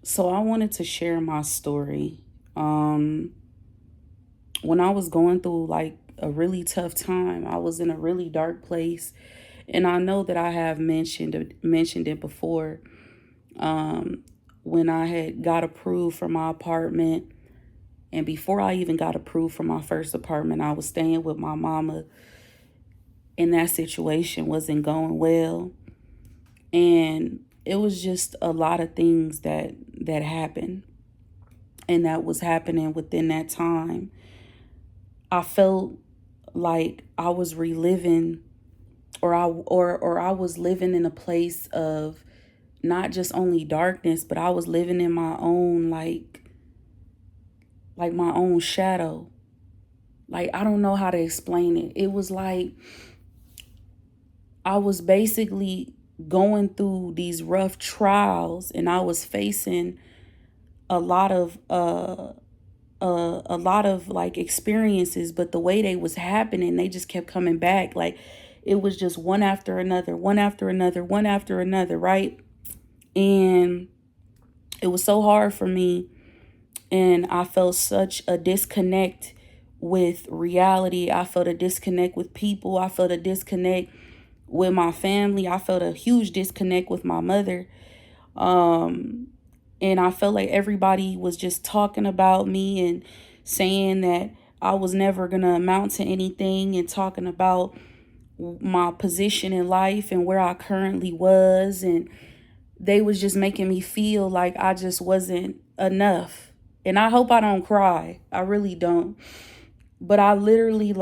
So I wanted to share my story. Um, when I was going through like a really tough time, I was in a really dark place, and I know that I have mentioned it before. Um, when I had got approved for my apartment, and before I even got approved for my first apartment, I was staying with my mama, and that situation wasn't going well, and it was just a lot of things that happened and that was happening within that time. I felt like I was reliving or I was living in a place of not just only darkness, but I was living in my own like my own shadow. Like I don't know how to explain it. It was like I was basically going through these rough trials and I was facing a lot of a lot of like experiences, but the way they was happening, they just kept coming back. Like it was just one after another, one after another, one after another, right? And it was so hard for me, and I felt such a disconnect with reality. I felt a disconnect with people. I felt a disconnect with my family. I felt a huge disconnect with my mother. Um, and I felt like everybody was just talking about me and saying that I was never going to amount to anything, and talking about my position in life and where I currently was. And they was just making me feel like I just wasn't enough. And I hope I don't cry. I really don't. But I literally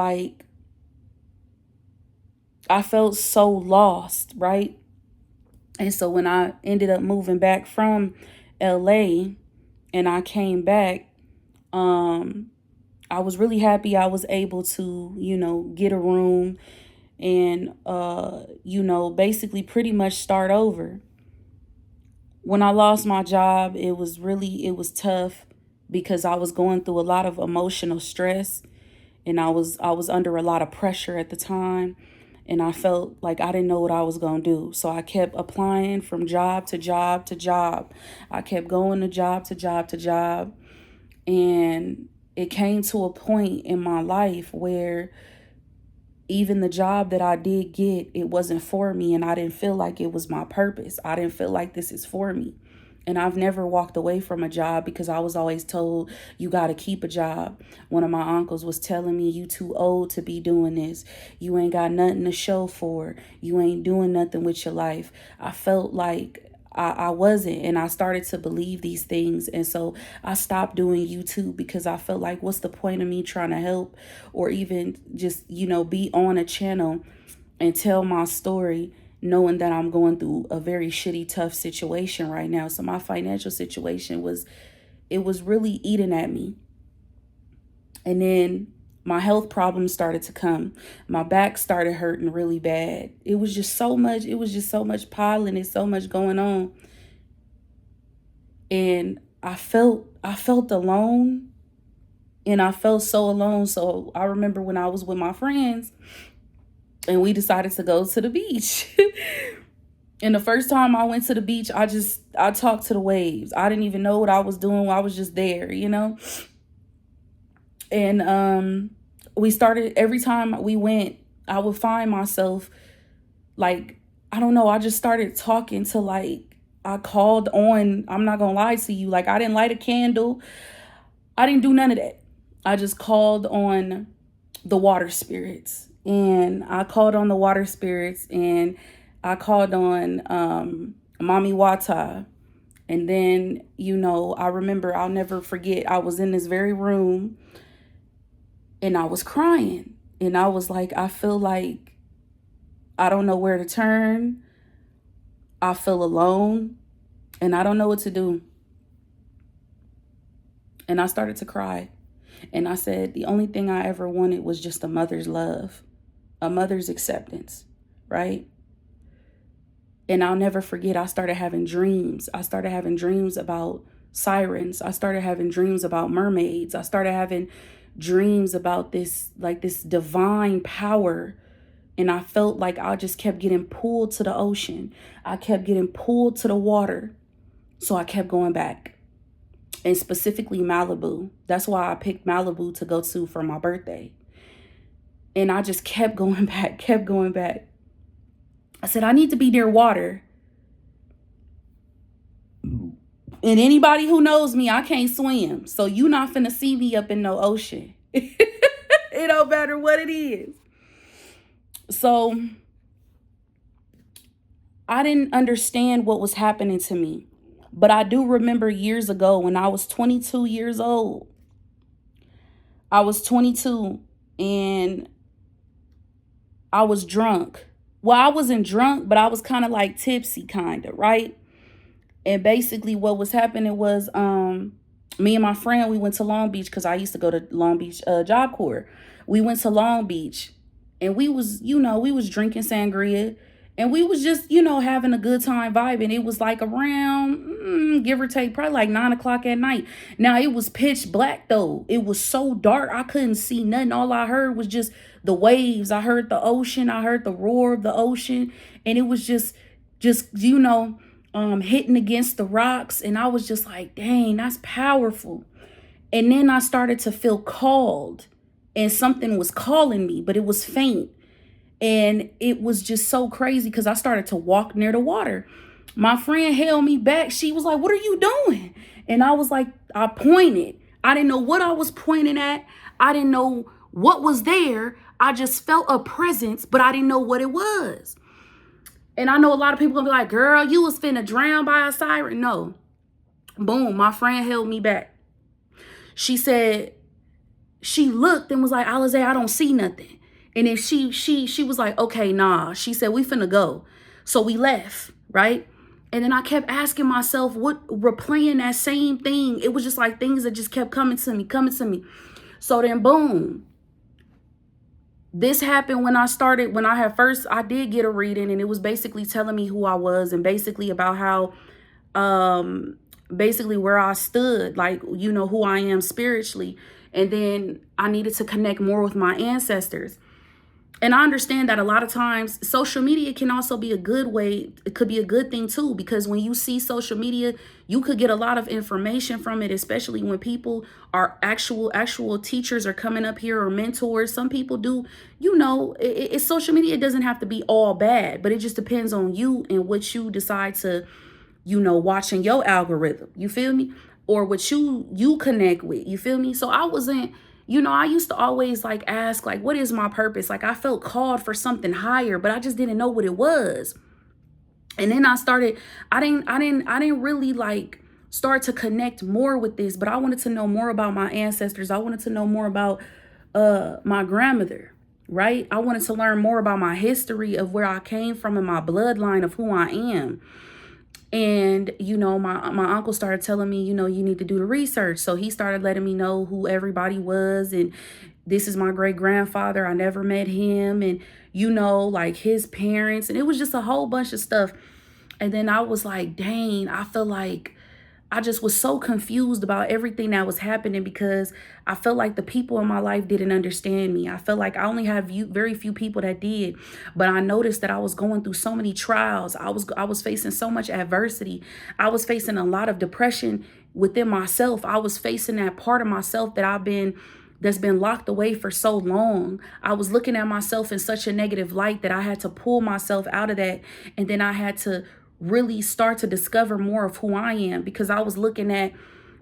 I felt so lost, right? And so when I ended up moving back from LA and I came back, um, I was really happy I was able to, get a room and, basically pretty much start over. When I lost my job, it was tough because I was going through a lot of emotional stress, and I was under a lot of pressure at the time, and I felt like I didn't know what I was going to do. So I kept applying from job to job to job. I kept going to job to job to job, and it came to a point in my life where even the job that I did get, it wasn't for me, and I didn't feel like it was my purpose. I didn't feel like this is for me. And I've never walked away from a job because I was always told you got to keep a job. One of my uncles was telling me, you too old to be doing this. You ain't got nothing to show for it. You ain't doing nothing with your life. I felt like I wasn't, and I started to believe these things. And so I stopped doing YouTube because I felt like, what's the point of me trying to help or even just, be on a channel and tell my story, knowing that I'm going through a very shitty, tough situation right now. So my financial situation it was really eating at me. And then my health problems started to come. My back started hurting really bad. It was just so much piling and so much going on. And I felt alone, and I felt so alone. So I remember when I was with my friends and we decided to go to the beach. And the first time I went to the beach, I talked to the waves. I didn't even know what I was doing. I was just there. And we started, every time we went, I would find myself like, I don't know, I just started talking to I called on, I'm not gonna lie to you, like I didn't light a candle. I didn't do none of that. I just called on the water spirits. And I called on the water spirits, and I called on Mommy Wata. And then, I remember, I'll never forget, I was in this very room and I was crying. And I was like, I feel like I don't know where to turn. I feel alone and I don't know what to do. And I started to cry. And I said, the only thing I ever wanted was just a mother's love, a mother's acceptance, right? And I'll never forget, I started having dreams. I started having dreams about sirens. I started having dreams about mermaids. I started having dreams about this divine power. And I felt like I just kept getting pulled to the ocean. I kept getting pulled to the water. So I kept going back. and specifically Malibu. That's why I picked Malibu to go to for my birthday. And I just kept going back, kept going back. I said, I need to be near water. And anybody who knows me, I can't swim. So you not finna see me up in no ocean. It don't matter what it is. So I didn't understand what was happening to me. But I do remember years ago when I was 22 years old. I was 22 and I was drunk. Well, I wasn't drunk, but I was kind of like tipsy, kind of, right? And basically what was happening was me and my friend, we went to Long Beach because I used to go to Long Beach Job Corps. We went to Long Beach and we was, we was drinking sangria and we was just, having a good time vibing. It was like around, give or take, probably like 9 o'clock at night. Now it was pitch black though. It was so dark. I couldn't see nothing. All I heard was just the waves. I heard the ocean. I heard the roar of the ocean. And it was just, hitting against the rocks. And I was just like, dang, that's powerful. And then I started to feel called and something was calling me, but it was faint. And it was just so crazy because I started to walk near the water. My friend held me back. She was like, what are you doing? And I was like, I pointed. I didn't know what I was pointing at. I didn't know what was there. I just felt a presence, but I didn't know what it was. And I know a lot of people gonna be like, girl, you was finna drown by a siren. No. Boom, my friend held me back. She said, she looked and was like, Alize, I don't see nothing. And then she was like, okay, nah. She said, we finna go. So we left, right? And then I kept asking myself, replaying that same thing. It was just like things that just kept coming to me. So then boom. This happened when I did get a reading, and it was basically telling me who I was and basically about how, basically where I stood, like, who I am spiritually. And then I needed to connect more with my ancestors. And I understand that a lot of times social media can also be a good way. It could be a good thing too, because when you see social media, you could get a lot of information from it, especially when people are actual teachers are coming up here or mentors. Some people do, social media. It doesn't have to be all bad, but it just depends on you and what you decide to, watch in your algorithm. You feel me? Or what you connect with. You feel me? So I wasn't, I used to always like ask, like, what is my purpose? Like I felt called for something higher, but I just didn't know what it was. And then I didn't really like start to connect more with this, but I wanted to know more about my ancestors. I wanted to know more about my grandmother, right? I wanted to learn more about my history of where I came from and my bloodline of who I am. And, my uncle started telling me, you need to do the research. So he started letting me know who everybody was. And this is my great grandfather. I never met him. And, like his parents. And it was just a whole bunch of stuff. And then I was like, dang, I feel like I just was so confused about everything that was happening because I felt like the people in my life didn't understand me. I felt like I only had very few people that did, but I noticed that I was going through so many trials. I was facing so much adversity. I was facing a lot of depression within myself. I was facing that part of myself that's been locked away for so long. I was looking at myself in such a negative light that I had to pull myself out of that. And then I had to really start to discover more of who I am, because I was looking at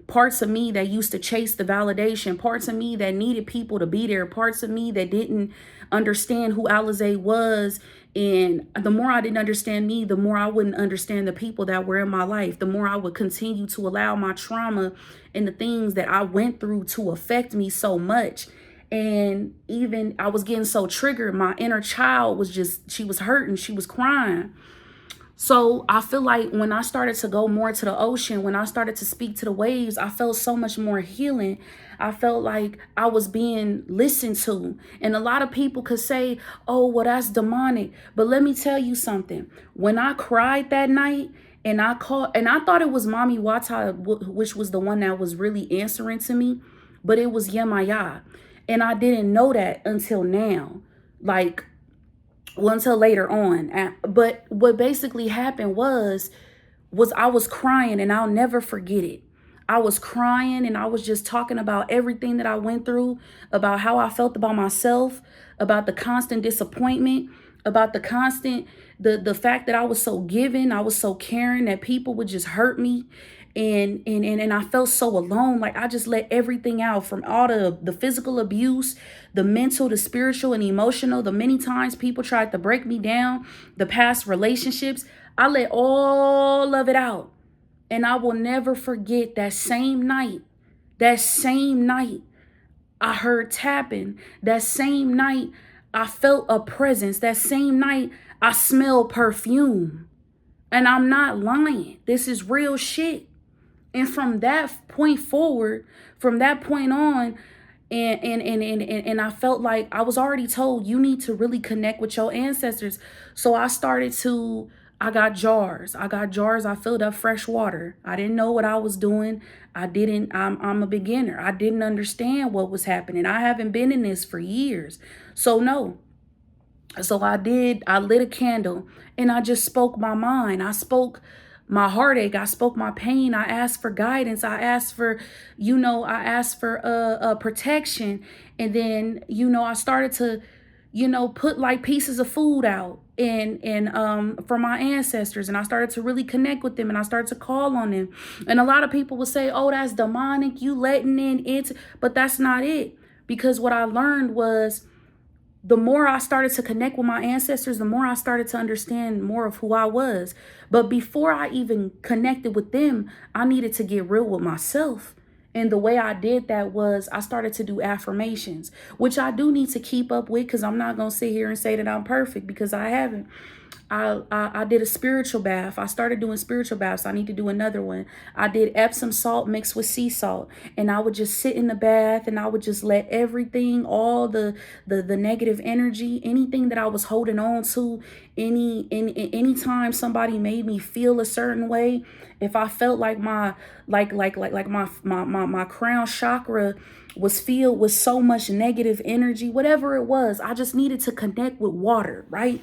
parts of me that used to chase the validation, parts of me that needed people to be there, parts of me that didn't understand who Alize was. And the more I didn't understand me, the more I wouldn't understand the people that were in my life, the more I would continue to allow my trauma and the things that I went through to affect me so much. And even I was getting so triggered. My inner child she was hurting, she was crying. So I feel like when I started to go more to the ocean, when I started to speak to the waves, I felt so much more healing. I felt like I was being listened to. And a lot of people could say, oh, well, that's demonic. But let me tell you something. When I cried that night and I thought it was Mommy Wata, which was the one that was really answering to me, but it was Yemaya. And I didn't know that until now. Until later on. But what basically happened was I was crying, and I'll never forget it. I was crying and I was just talking about everything that I went through, about how I felt about myself, about the constant disappointment, about the constant the fact that I was so giving, I was so caring that people would just hurt me. And I felt so alone. Like I just let everything out, from all the physical abuse, the mental, the spiritual and emotional, the many times people tried to break me down, the past relationships. I let all of it out. And I will never forget that same night, I heard tapping. That same night, I felt a presence. That same night, I smelled perfume. And I'm not lying. This is real shit. And from that point forward, from that point on, and I felt like I was already told you need to really connect with your ancestors. So I got jars. I filled up fresh water. I didn't know what I was doing. I'm a beginner. I didn't understand what was happening. I haven't been in this for years. So no. So I lit a candle and I just spoke my mind. I spoke my heartache. I spoke my pain. I asked for guidance. I asked for protection. And then, I started to, put like pieces of food out and for my ancestors. And I started to really connect with them and I started to call on them. And a lot of people would say, oh, that's demonic. You letting in it. But that's not it. Because what I learned was, the more I started to connect with my ancestors, the more I started to understand more of who I was. But before I even connected with them, I needed to get real with myself. And the way I did that was I started to do affirmations, which I do need to keep up with, because I'm not going to sit here and say that I'm perfect, because I haven't. I did a spiritual bath. I started doing spiritual baths. I need to do another one. I did Epsom salt mixed with sea salt, and I would just sit in the bath and I would just let everything, all the negative energy, anything that I was holding on to, anytime somebody made me feel a certain way, if I felt like my crown chakra was filled with so much negative energy, whatever it was, I just needed to connect with water, right?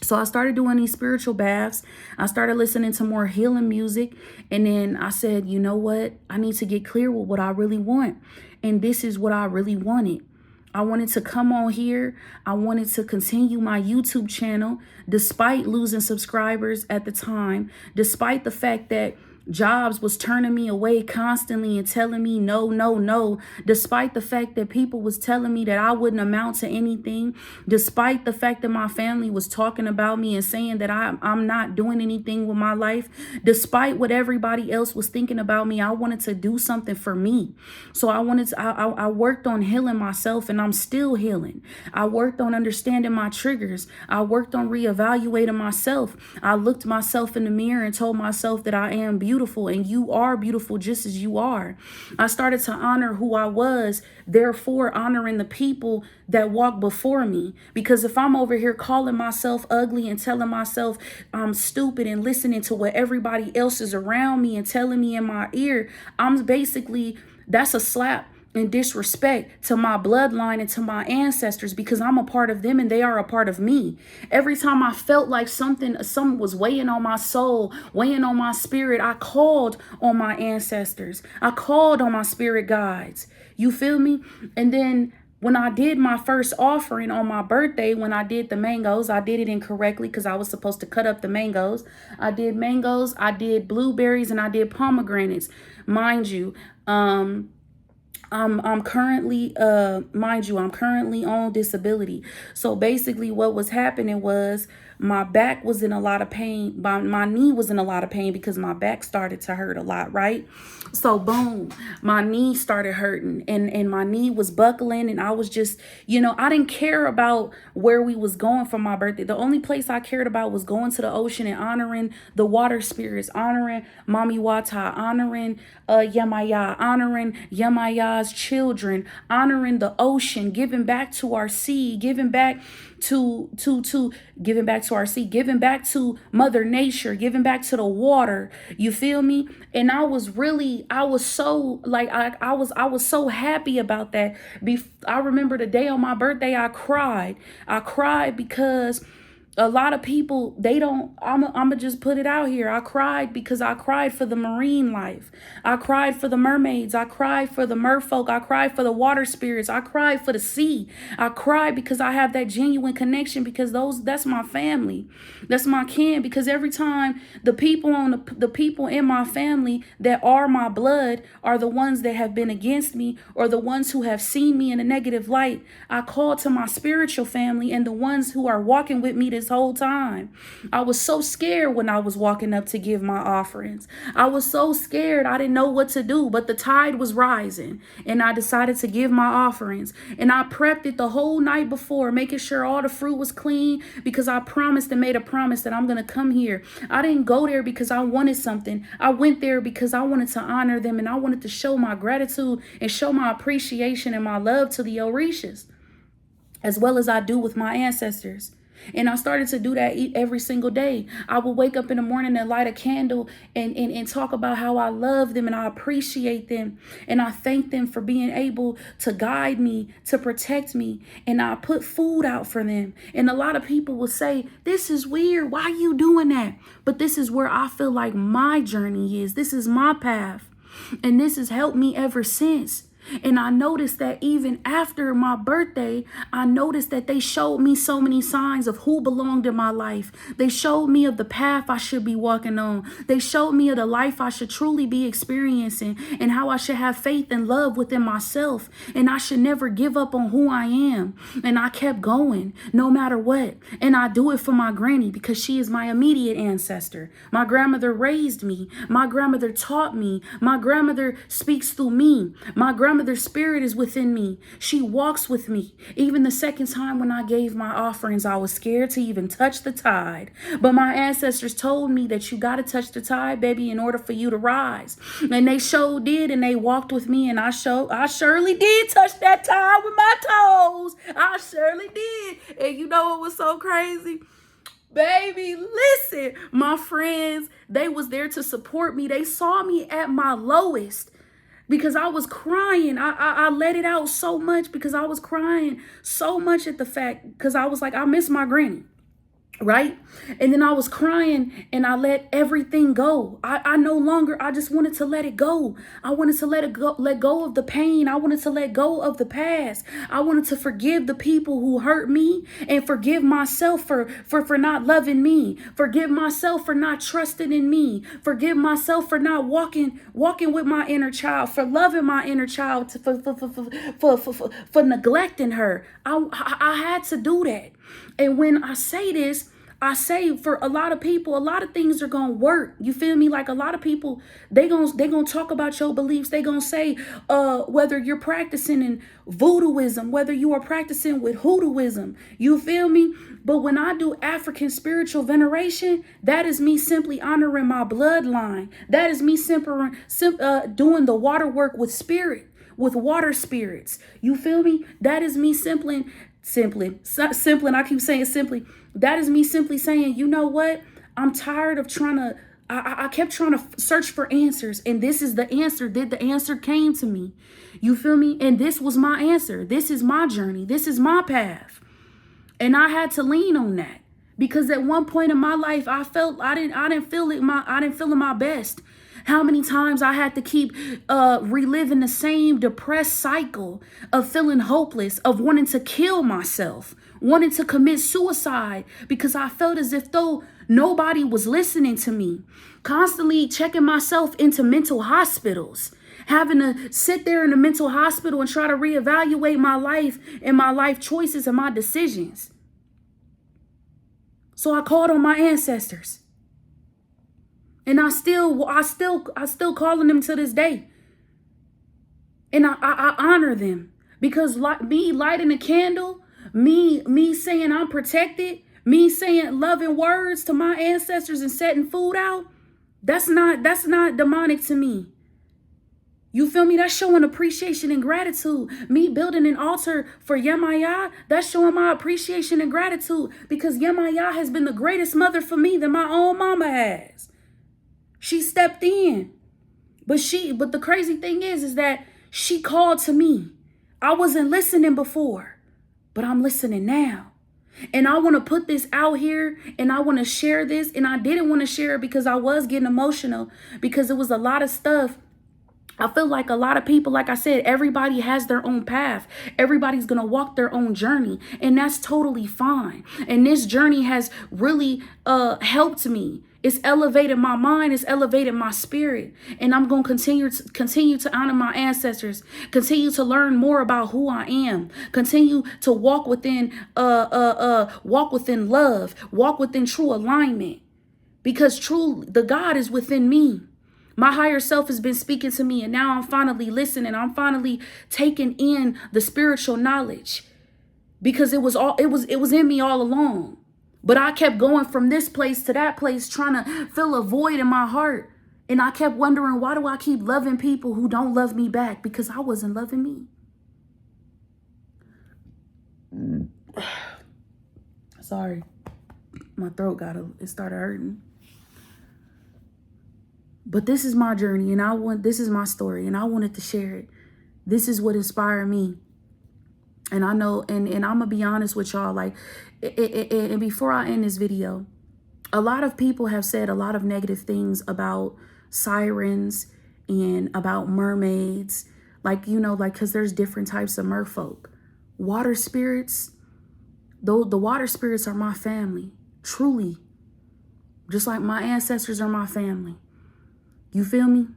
So I started doing these spiritual baths. I started listening to more healing music. And then I said, you know what? I need to get clear with what I really want. And this is what I really wanted. I wanted to come on here. I wanted to continue my YouTube channel despite losing subscribers at the time, despite the fact that Jobs was turning me away constantly and telling me no, no, no, despite the fact that people was telling me that I wouldn't amount to anything, despite the fact that my family was talking about me and saying that I'm not doing anything with my life, despite what everybody else was thinking about me. I wanted to do something for me. So I worked on healing myself, and I'm still healing. I worked on understanding my triggers. I worked on reevaluating myself. I looked myself in the mirror and told myself that I am beautiful, and you are beautiful just as you are. I started to honor who I was, therefore honoring the people that walk before me. Because if I'm over here calling myself ugly and telling myself I'm stupid and listening to what everybody else is around me and telling me in my ear, that's a slap and disrespect to my bloodline and to my ancestors, because I'm a part of them and they are a part of me. Every time I felt like something was weighing on my soul, weighing on my spirit, I called on my ancestors. I called on my spirit guides. You feel me? And then when I did my first offering on my birthday, when I did the mangoes, I did it incorrectly because I was supposed to cut up the mangoes. I did mangoes, I did blueberries, and I did pomegranates. Mind you, I'm currently, mind you, I'm currently on disability. So basically what was happening was my back was in a lot of pain. My knee was in a lot of pain because my back started to hurt a lot, right? So boom, my knee started hurting and my knee was buckling, and I was just, I didn't care about where we was going for my birthday. The only place I cared about was going to the ocean and honoring the water spirits, honoring Mami Wata, honoring Yemaya, honoring Yemaya's children, honoring the ocean, giving back to our sea, giving back to giving back to our sea, giving back to Mother Nature, giving back to the water. You feel me? And I was so like I was so happy about that. I remember the day on my birthday, I cried because A lot of people, they don't, I'm just put it out here. I cried because I cried for the marine life. I cried for the mermaids. I cried for the merfolk. I cried for the water spirits. I cried for the sea. I cried because I have that genuine connection, because that's my family. That's my kin. Because every time the people the people in my family that are my blood are the ones that have been against me, or the ones who have seen me in a negative light, I call to my spiritual family and the ones who are walking with me this whole time. I was so scared when I was walking up to give my offerings. I was so scared. I didn't know what to do, but the tide was rising and I decided to give my offerings. And I prepped it the whole night before, making sure all the fruit was clean, because I promised and made a promise that I'm going to come here. I didn't go there because I wanted something. I went there because I wanted to honor them, and I wanted to show my gratitude and show my appreciation and my love to the Orishas, as well as I do with my ancestors. And I started to do that every single day. I would wake up in the morning and light a candle and talk about how I love them and I appreciate them. And I thank them for being able to guide me, to protect me. And I put food out for them. And a lot of people will say, this is weird. Why are you doing that? But this is where I feel like my journey is. This is my path. And this has helped me ever since. And I noticed that even after my birthday, I noticed that they showed me so many signs of who belonged in my life. They showed me of the path I should be walking on. They showed me of the life I should truly be experiencing, and how I should have faith and love within myself. And I should never give up on who I am. And I kept going no matter what. And I do it for my granny, because she is my immediate ancestor. My grandmother raised me. My grandmother taught me. My grandmother speaks through me. My grandmother's spirit is within me. She walks with me. Even the second time when I gave my offerings, I was scared to even touch the tide. But my ancestors told me that you got to touch the tide, baby, in order for you to rise. And they sure did, and they walked with me, and I surely did touch that tide with my toes. I surely did. And you know what was so crazy? Baby, listen, my friends, they was there to support me. They saw me at my lowest, because I was crying. I let it out so much, because I was crying so much at the fact, because I was like, I miss my granny. Right? And then I was crying and I let everything go. I no longer, I just wanted to let it go. I wanted to let go of the pain. I wanted to let go of the past. I wanted to forgive the people who hurt me, and forgive myself for not loving me. Forgive myself for not trusting in me. Forgive myself for not walking with my inner child, for loving my inner child, for neglecting her. I had to do that. And when I say this, I say for a lot of people, a lot of things are going to work. You feel me? Like a lot of people, they gonna talk about your beliefs. They going to say, whether you're practicing in voodooism, whether you are practicing with hoodooism, you feel me? But when I do African spiritual veneration, that is me simply honoring my bloodline. That is me doing the water work with water spirits. You feel me? That is me simply, and I keep saying simply, that is me simply saying, you know what? I'm tired of trying to, I kept trying to search for answers, and this is the answer. The answer came to me. You feel me? And this was my answer. This is my journey. This is my path. And I had to lean on that, because at one point in my life, I felt I didn't feel it my best. How many times I had to keep reliving the same depressed cycle of feeling hopeless, of wanting to kill myself, wanting to commit suicide, because I felt as if though nobody was listening to me. Constantly checking myself into mental hospitals, having to sit there in a mental hospital and try to reevaluate my life and my life choices and my decisions. So I called on my ancestors. And I still calling them to this day. And I honor them, because me lighting a candle, me saying I'm protected, me saying loving words to my ancestors and setting food out, that's not demonic to me. You feel me? That's showing appreciation and gratitude. Me building an altar for Yemaya, that's showing my appreciation and gratitude, because Yemaya has been the greatest mother for me that my own mama has. She stepped in. But the crazy thing is that she called to me. I wasn't listening before, but I'm listening now. And I want to put this out here and I want to share this. And I didn't want to share it because I was getting emotional because it was a lot of stuff. I feel like a lot of people, like I said, everybody has their own path. Everybody's going to walk their own journey, and that's totally fine. And this journey has really helped me. It's elevated my mind. It's elevated my spirit. And I'm going to continue to honor my ancestors, continue to learn more about who I am, continue to walk within love, walk within true alignment, because the God is within me. My higher self has been speaking to me, and now I'm finally listening. I'm finally taking in the spiritual knowledge, because it was in me all along. But I kept going from this place to that place, trying to fill a void in my heart. And I kept wondering, why do I keep loving people who don't love me back? Because I wasn't loving me. Sorry, my throat it started hurting. But this is my journey, and this is my story, and I wanted to share it. This is what inspired me. And I know, and I'm gonna be honest with y'all, like, and before I end this video, a lot of people have said a lot of negative things about sirens and about mermaids, like, because there's different types of merfolk. Water spirits, though, the water spirits are my family, truly. Just like my ancestors are my family. You feel me?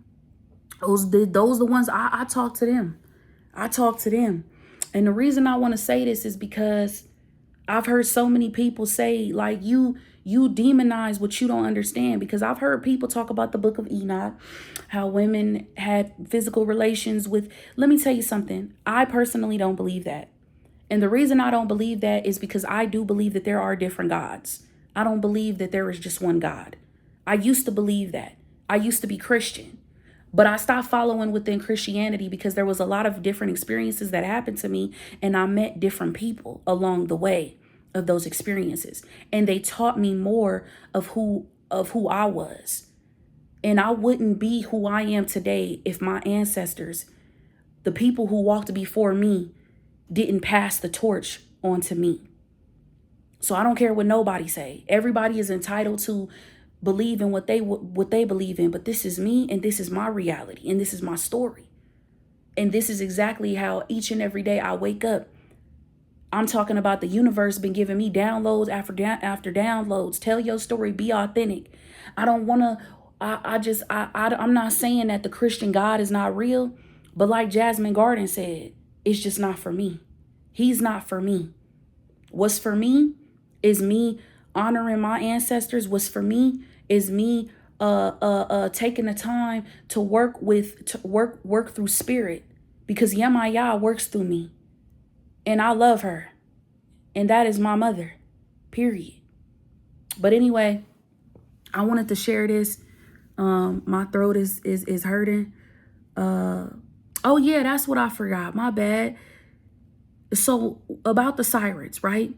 Those the ones I talk to them. I talk to them. And the reason I want to say this is because I've heard so many people say, like, you demonize what you don't understand. Because I've heard people talk about the book of Enoch, how women had physical relations with. Let me tell you something. I personally don't believe that. And the reason I don't believe that is because I do believe that there are different gods. I don't believe that there is just one God. I used to believe that. I used to be Christian, but I stopped following within Christianity because there was a lot of different experiences that happened to me, and I met different people along the way of those experiences, and they taught me more of who I was. And I wouldn't be who I am today if my ancestors, the people who walked before me, didn't pass the torch on to me. So I don't care what nobody say. Everybody is entitled to believe in what they believe in, but this is me, and this is my reality, and this is my story. And this is exactly how each and every day I wake up. I'm talking about the universe been giving me downloads after downloads. Tell your story, be authentic. I don't want to, I'm not saying that the Christian God is not real, but like Jasmine Garden said, it's just not for me. He's not for me. What's for me is me honoring my ancestors. What's for me is me taking the time to work through spirit, because Yemaya works through me, and I love her, and that is my mother, period. But anyway, I wanted to share this. My throat is hurting. Oh yeah, that's what I forgot, my bad. So about the sirens, right?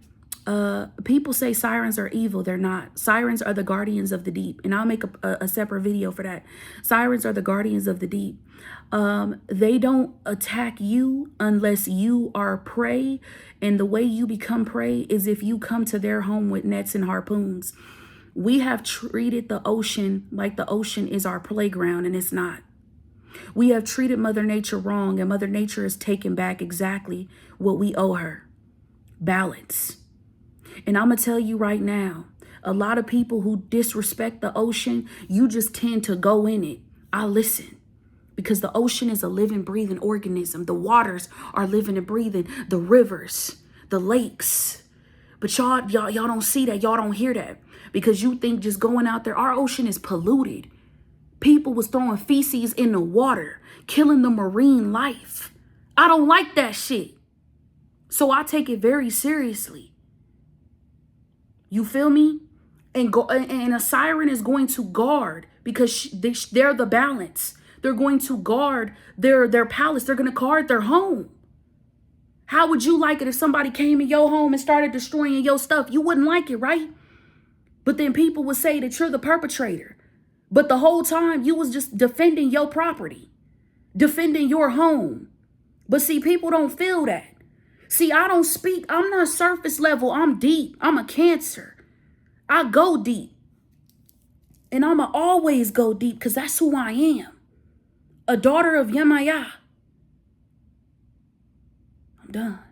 People say sirens are evil. They're not. Sirens are the guardians of the deep. And I'll make a separate video for that. Sirens are the guardians of the deep. They don't attack you unless you are prey. And the way you become prey is if you come to their home with nets and harpoons. We have treated the ocean like the ocean is our playground, and it's not. We have treated Mother Nature wrong, and Mother Nature has taken back exactly what we owe her. Balance. And I'm going to tell you right now, a lot of people who disrespect the ocean, you just tend to go in it. I listen, because the ocean is a living, breathing organism. The waters are living and breathing. The rivers, the lakes. But y'all don't see that. Y'all don't hear that, because you think just going out there, our ocean is polluted. People was throwing feces in the water, killing the marine life. I don't like that shit. So I take it very seriously. You feel me? And a siren is going to guard, because they're the balance. They're going to guard their palace. They're going to guard their home. How would you like it if somebody came in your home and started destroying your stuff? You wouldn't like it, right? But then people would say that you're the perpetrator. But the whole time you was just defending your property, defending your home. But see, people don't feel that. See, I don't speak. I'm not surface level. I'm deep. I'm a Cancer. I go deep. And I'ma always go deep because that's who I am. A daughter of Yemaya. I'm done.